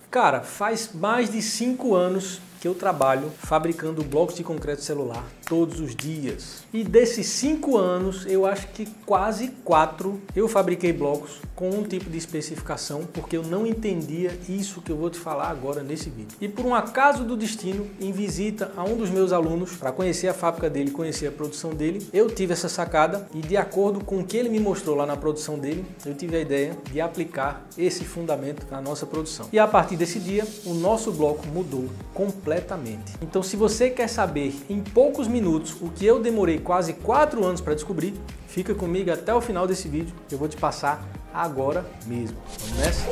Cara, faz mais de 5 anos que eu trabalho fabricando blocos de concreto celular todos os dias. E desses 5 anos, eu acho que quase 4 eu fabriquei blocos com um tipo de especificação, porque eu não entendia isso que eu vou te falar agora nesse vídeo. E por um acaso do destino, em visita a um dos meus alunos, para conhecer a fábrica dele, conhecer a produção dele, eu tive essa sacada e, de acordo com o que ele me mostrou lá na produção dele, eu tive a ideia de aplicar esse fundamento na nossa produção. E a partir desse dia, o nosso bloco mudou completamente. Então, se você quer saber em poucos minutos o que eu demorei quase 4 anos para descobrir, fica comigo até o final desse vídeo, que eu vou te passar agora mesmo. Vamos nessa?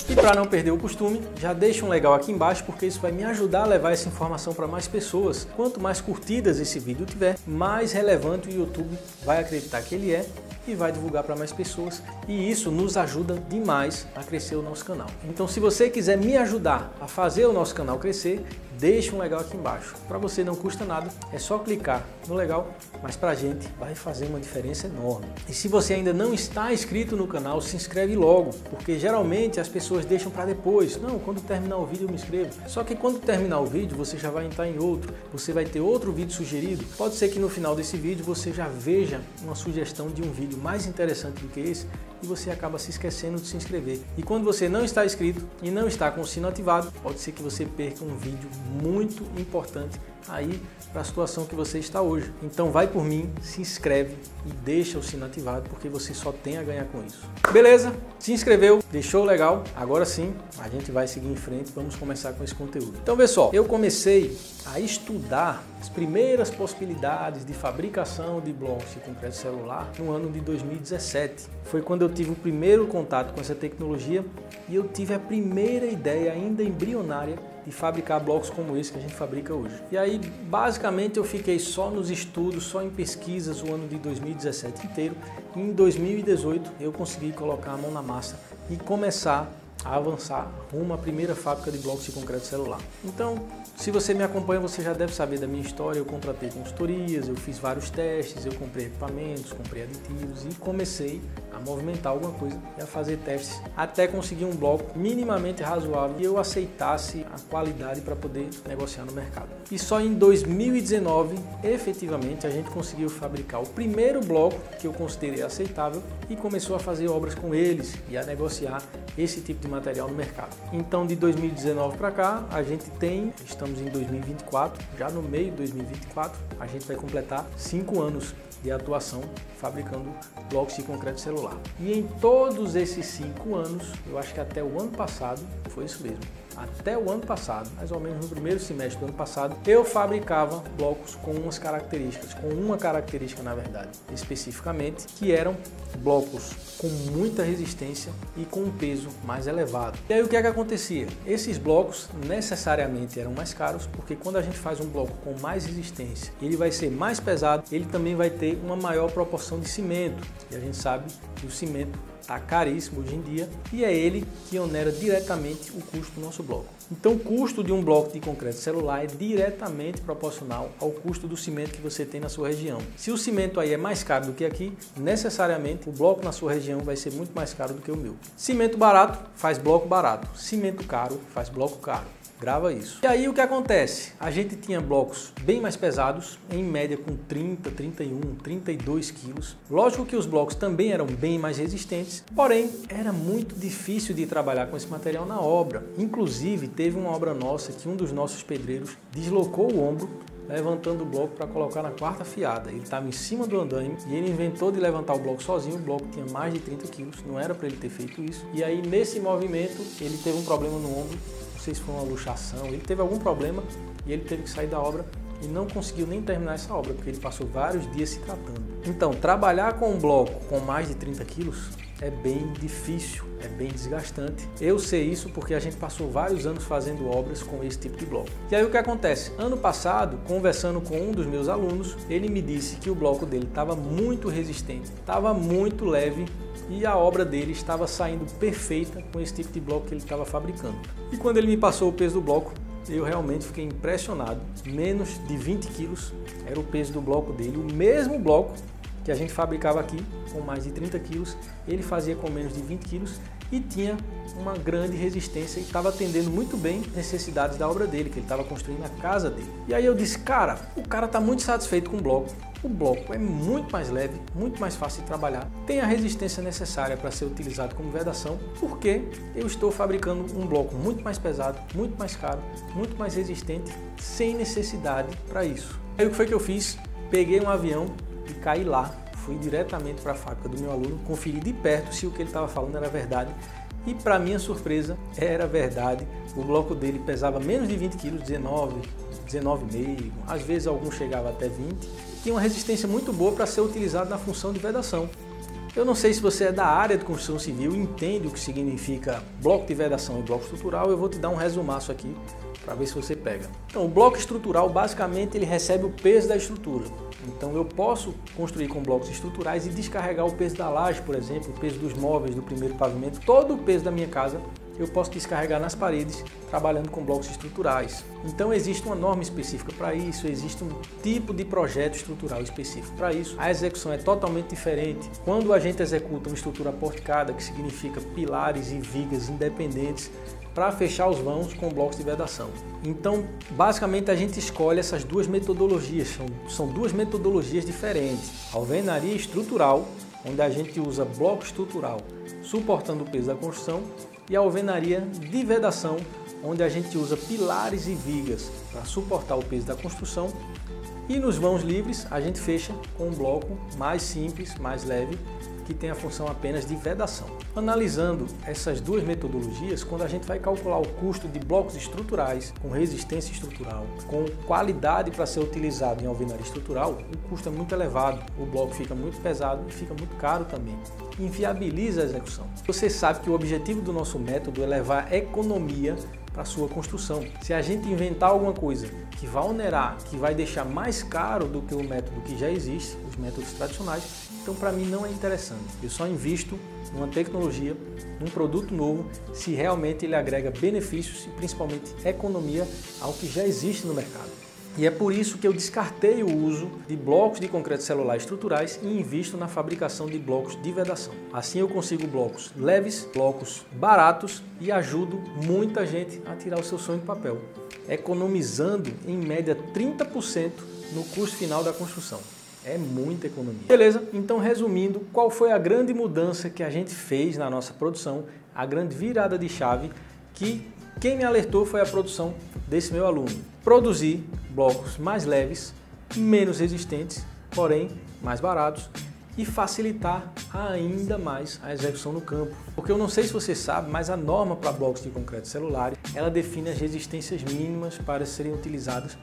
E para não perder o costume, já deixa um legal aqui embaixo, porque isso vai me ajudar a levar essa informação para mais pessoas. Quanto mais curtidas esse vídeo tiver, mais relevante o YouTube vai acreditar que ele é e vai divulgar para mais pessoas, e isso nos ajuda demais a crescer o nosso canal. Então, se você quiser me ajudar a fazer o nosso canal crescer, deixa um legal aqui embaixo. Para você não custa nada, é só clicar no legal, mas para a gente vai fazer uma diferença enorme. E se você ainda não está inscrito no canal, se inscreve logo, porque geralmente as pessoas deixam para depois. Não, quando terminar o vídeo eu me inscrevo. Só que quando terminar o vídeo, você já vai entrar em outro, você vai ter outro vídeo sugerido. Pode ser que no final desse vídeo você já veja uma sugestão de um vídeo mais interessante do que esse, e você acaba se esquecendo de se inscrever. E quando você não está inscrito e não está com o sino ativado, pode ser que você perca um vídeo muito importante aí para a situação que você está hoje. Então vai por mim, se inscreve e deixa o sino ativado, porque você só tem a ganhar com isso. Beleza? Se inscreveu, deixou legal? Agora sim, a gente vai seguir em frente, vamos começar com esse conteúdo. Então, pessoal, eu comecei a estudar as primeiras possibilidades de fabricação de blocos de concreto celular no ano de 2017. Foi quando eu tive o primeiro contato com essa tecnologia e eu tive a primeira ideia, ainda embrionária, de fabricar blocos como esse que a gente fabrica hoje. E aí, basicamente, eu fiquei só nos estudos, só em pesquisas o ano de 2017 inteiro. E em 2018 eu consegui colocar a mão na massa e começar a avançar rumo à primeira fábrica de blocos de concreto celular. Então, se você me acompanha, você já deve saber da minha história. Eu contratei consultorias, eu fiz vários testes, eu comprei equipamentos, comprei aditivos e comecei a movimentar alguma coisa e a fazer testes até conseguir um bloco minimamente razoável e eu aceitasse a qualidade para poder negociar no mercado. E só em 2019, efetivamente, a gente conseguiu fabricar o primeiro bloco que eu considerei aceitável e começou a fazer obras com eles e a negociar esse tipo de material no mercado. Então, de 2019 para cá, a gente estamos em 2024, já no meio de 2024, a gente vai completar 5 anos de atuação fabricando blocos de concreto celular. E em todos esses 5 anos, eu acho que até o ano passado, foi isso mesmo, até o ano passado, mais ou menos no primeiro semestre do ano passado, eu fabricava blocos com uma característica na verdade, especificamente, que eram blocos com muita resistência e com um peso mais elevado. E aí o que é que acontecia? Esses blocos necessariamente eram mais caros, porque quando a gente faz um bloco com mais resistência, ele vai ser mais pesado, ele também vai ter uma maior proporção de cimento, e a gente sabe que o cimento está caríssimo hoje em dia e é ele que onera diretamente o custo do nosso bloco. Então o custo de um bloco de concreto celular é diretamente proporcional ao custo do cimento que você tem na sua região. Se o cimento aí é mais caro do que aqui, necessariamente o bloco na sua região vai ser muito mais caro do que o meu. Cimento barato faz bloco barato, cimento caro faz bloco caro. Grava isso. E aí o que acontece? A gente tinha blocos bem mais pesados, em média com 30, 31, 32 quilos. Lógico que os blocos também eram bem mais resistentes, porém era muito difícil de trabalhar com esse material na obra. Inclusive teve uma obra nossa que um dos nossos pedreiros deslocou o ombro levantando o bloco para colocar na quarta fiada. Ele estava em cima do andaime e ele inventou de levantar o bloco sozinho. O bloco tinha mais de 30 quilos, não era para ele ter feito isso. E aí nesse movimento ele teve um problema no ombro, não sei se foi uma luxação, ele teve algum problema e ele teve que sair da obra e não conseguiu nem terminar essa obra, porque ele passou vários dias se tratando. Então, trabalhar com um bloco com mais de 30 quilos é bem difícil, é bem desgastante. Eu sei isso porque a gente passou vários anos fazendo obras com esse tipo de bloco. E aí o que acontece? Ano passado, conversando com um dos meus alunos, ele me disse que o bloco dele estava muito resistente, estava muito leve e a obra dele estava saindo perfeita com esse tipo de bloco que ele estava fabricando. E quando ele me passou o peso do bloco, eu realmente fiquei impressionado. Menos de 20 quilos era o peso do bloco dele, o mesmo bloco que a gente fabricava aqui com mais de 30 quilos, ele fazia com menos de 20 quilos e tinha uma grande resistência e estava atendendo muito bem as necessidades da obra dele, que ele estava construindo a casa dele. E aí eu disse, cara, o cara está muito satisfeito com o bloco. O bloco é muito mais leve, muito mais fácil de trabalhar, tem a resistência necessária para ser utilizado como vedação, porque eu estou fabricando um bloco muito mais pesado, muito mais caro, muito mais resistente, sem necessidade para isso. Aí o que foi que eu fiz? Peguei um avião e caí lá, fui diretamente para a fábrica do meu aluno, conferi de perto se o que ele estava falando era verdade e, para minha surpresa, era verdade. O bloco dele pesava menos de 20 kg, 19,5, às vezes alguns chegavam até 20, tinha uma resistência muito boa para ser utilizado na função de vedação. Eu não sei se você é da área de construção civil e entende o que significa bloco de vedação e bloco estrutural, eu vou te dar um resumaço aqui para ver se você pega. Então, o bloco estrutural, basicamente, ele recebe o peso da estrutura. Então, eu posso construir com blocos estruturais e descarregar o peso da laje, por exemplo, o peso dos móveis do primeiro pavimento, todo o peso da minha casa, eu posso descarregar nas paredes trabalhando com blocos estruturais. Então existe uma norma específica para isso, existe um tipo de projeto estrutural específico para isso. A execução é totalmente diferente. Quando a gente executa uma estrutura porticada, que significa pilares e vigas independentes, para fechar os vãos com blocos de vedação. Então, basicamente, a gente escolhe essas duas metodologias, são duas metodologias diferentes. A alvenaria estrutural, onde a gente usa bloco estrutural suportando o peso da construção, e a alvenaria de vedação, onde a gente usa pilares e vigas para suportar o peso da construção. E nos vãos livres a gente fecha com um bloco mais simples, mais leve, que tem a função apenas de vedação. Analisando essas duas metodologias, quando a gente vai calcular o custo de blocos estruturais com resistência estrutural, com qualidade para ser utilizado em alvenaria estrutural, o custo é muito elevado, o bloco fica muito pesado e fica muito caro também. Inviabiliza a execução. Você sabe que o objetivo do nosso método é levar economia para a sua construção. Se a gente inventar alguma coisa que vai onerar, que vai deixar mais caro do que o método que já existe, os métodos tradicionais, então para mim não é interessante. Eu só invisto numa tecnologia, num produto novo, se realmente ele agrega benefícios e principalmente economia ao que já existe no mercado. E é por isso que eu descartei o uso de blocos de concreto celular estruturais e invisto na fabricação de blocos de vedação. Assim eu consigo blocos leves, blocos baratos e ajudo muita gente a tirar o seu sonho do papel, economizando em média 30% no custo final da construção. É muita economia. Beleza? Então, resumindo, qual foi a grande mudança que a gente fez na nossa produção, a grande virada de chave que quem me alertou foi a produção desse meu aluno. Produzir blocos mais leves, menos resistentes, porém mais baratos e facilitar ainda mais a execução no campo. Porque eu não sei se você sabe, mas a norma para blocos de concreto celular, ela define as resistências mínimas para serem utilizadas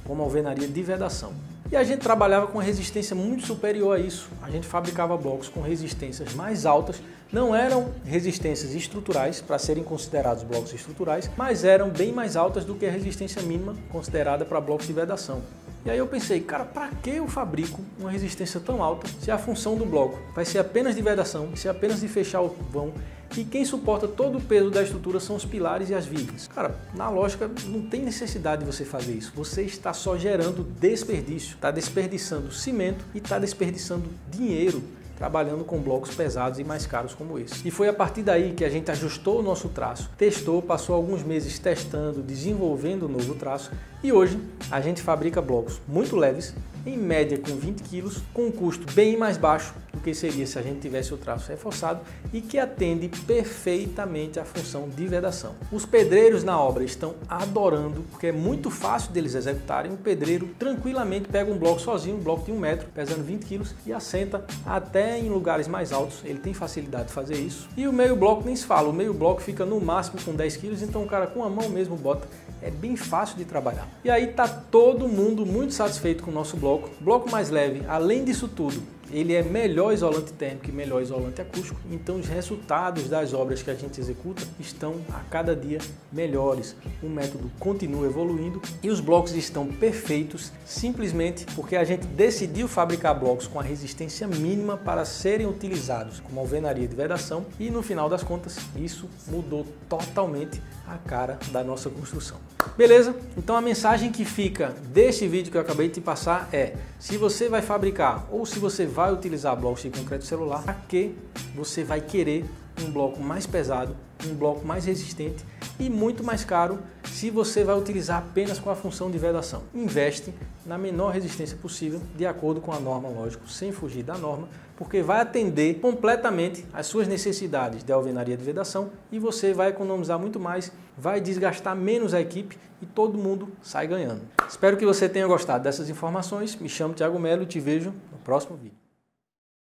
como alvenaria de vedação. E a gente trabalhava com resistência muito superior a isso. A gente fabricava blocos com resistências mais altas, não eram resistências estruturais para serem considerados blocos estruturais, mas eram bem mais altas do que a resistência mínima considerada para blocos de vedação. E aí eu pensei, cara, para que eu fabrico uma resistência tão alta se a função do bloco vai ser apenas de vedação, vai ser apenas de fechar o vão e quem suporta todo o peso da estrutura são os pilares e as vigas? Cara, na lógica não tem necessidade de você fazer isso. Você está só gerando desperdício, está desperdiçando cimento e está desperdiçando dinheiro trabalhando com blocos pesados e mais caros como esse. E foi a partir daí que a gente ajustou o nosso traço, testou, passou alguns meses testando, desenvolvendo o novo traço e hoje a gente fabrica blocos muito leves, em média com 20 kg, com um custo bem mais baixo do que seria se a gente tivesse o traço reforçado e que atende perfeitamente a função de vedação. Os pedreiros na obra estão adorando porque é muito fácil deles executarem. O pedreiro tranquilamente pega um bloco sozinho, um bloco de 1 metro, pesando 20 kg e assenta até em lugares mais altos. Ele tem facilidade de fazer isso. E o meio bloco nem se fala, o meio bloco fica no máximo com 10 kg, então o cara com a mão mesmo bota. É bem fácil de trabalhar. E aí tá todo mundo muito satisfeito com o nosso bloco. Bloco mais leve, além disso tudo, ele é melhor isolante térmico e melhor isolante acústico, então os resultados das obras que a gente executa estão a cada dia melhores. O método continua evoluindo e os blocos estão perfeitos simplesmente porque a gente decidiu fabricar blocos com a resistência mínima para serem utilizados como alvenaria de vedação e no final das contas isso mudou totalmente a cara da nossa construção. Beleza? Então a mensagem que fica desse vídeo que eu acabei de te passar é: se você vai fabricar ou se você vai utilizar blocos de concreto celular, para que você vai querer um bloco mais pesado, um bloco mais resistente e muito mais caro se você vai utilizar apenas com a função de vedação? Investe na menor resistência possível, de acordo com a norma, lógico, sem fugir da norma, porque vai atender completamente às suas necessidades de alvenaria de vedação e você vai economizar muito mais, vai desgastar menos a equipe e todo mundo sai ganhando. Espero que você tenha gostado dessas informações. Me chamo Thiago Melo e te vejo no próximo vídeo.